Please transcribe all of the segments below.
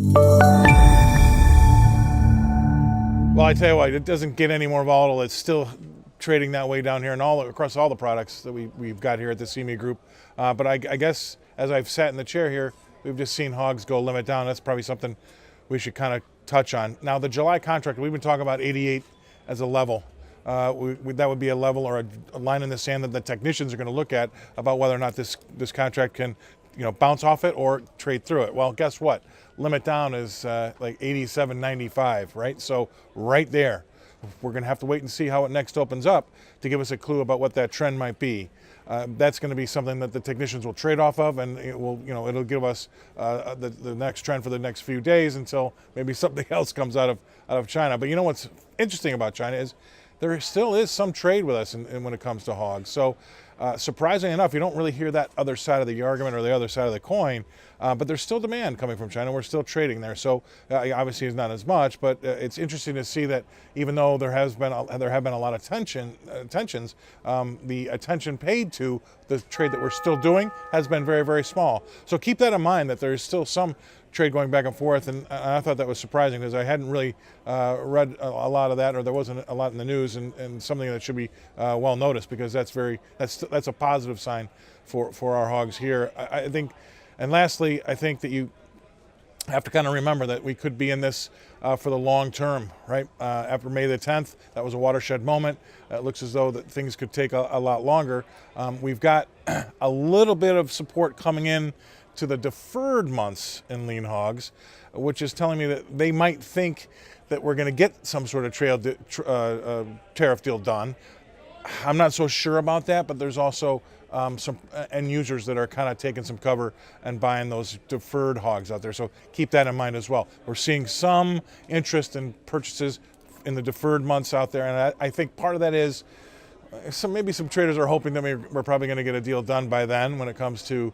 Well, I tell you what, it doesn't get any more volatile. It's still trading that way down here and all across all the products that we've got here at the CME Group. But I guess as I've sat in the chair here, we've just seen hogs go limit down. That's probably something we should kind of touch on. Now, the July contract, we've been talking about 88 as a level. That would be a level or a line in the sand that the technicians are going to look at about whether or not this contract can, bounce off it or trade through it. Well, guess what? Limit down is like 87.95, right? So right there, we're going to have to wait and see how it next opens up to give us a clue about what that trend might be. That's going to be something that the technicians will trade off of, and it'll give us the next trend for the next few days until maybe something else comes out of China. But what's interesting about China is there still is some trade with us when it comes to hogs. So surprisingly enough, you don't really hear that other side of the argument or the other side of the coin, but there's still demand coming from China. We're still trading there. So obviously it's not as much, but it's interesting to see that even though there have been a lot of tensions, the attention paid to the trade that we're still doing has been very, very small. So keep that in mind, that there's still some trade going back and forth, and I thought that was surprising because I hadn't really read a lot of that, or there wasn't a lot in the news, and something that should be well noticed, because that's a positive sign for our hogs here. I think, and lastly, I think that you have to kind of remember that we could be in this for the long term, right? After May the 10th, that was a watershed moment. It looks as though that things could take a lot longer. We've got a little bit of support coming in to the deferred months in lean hogs, which is telling me that they might think that we're going to get some sort of tariff deal done. I'm not so sure about that, but there's also some end users that are kind of taking some cover and buying those deferred hogs out there. So keep that in mind as well. We're seeing some interest in purchases in the deferred months out there, and I think part of that is maybe some traders are hoping that we're probably going to get a deal done by then when it comes to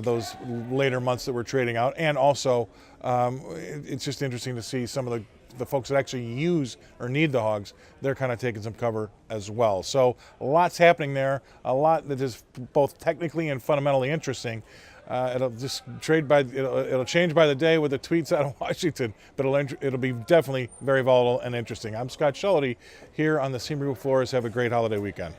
those later months that we're trading out. And also, it's just interesting to see some of the folks that actually use or need the hogs, they're kind of taking some cover as well. So lots happening there, a lot that is both technically and fundamentally interesting. It'll just it'll change by the day with the tweets out of Washington, but it'll be definitely very volatile and interesting. I'm Scott Shellady here on the CME Group floors. Have a great holiday weekend.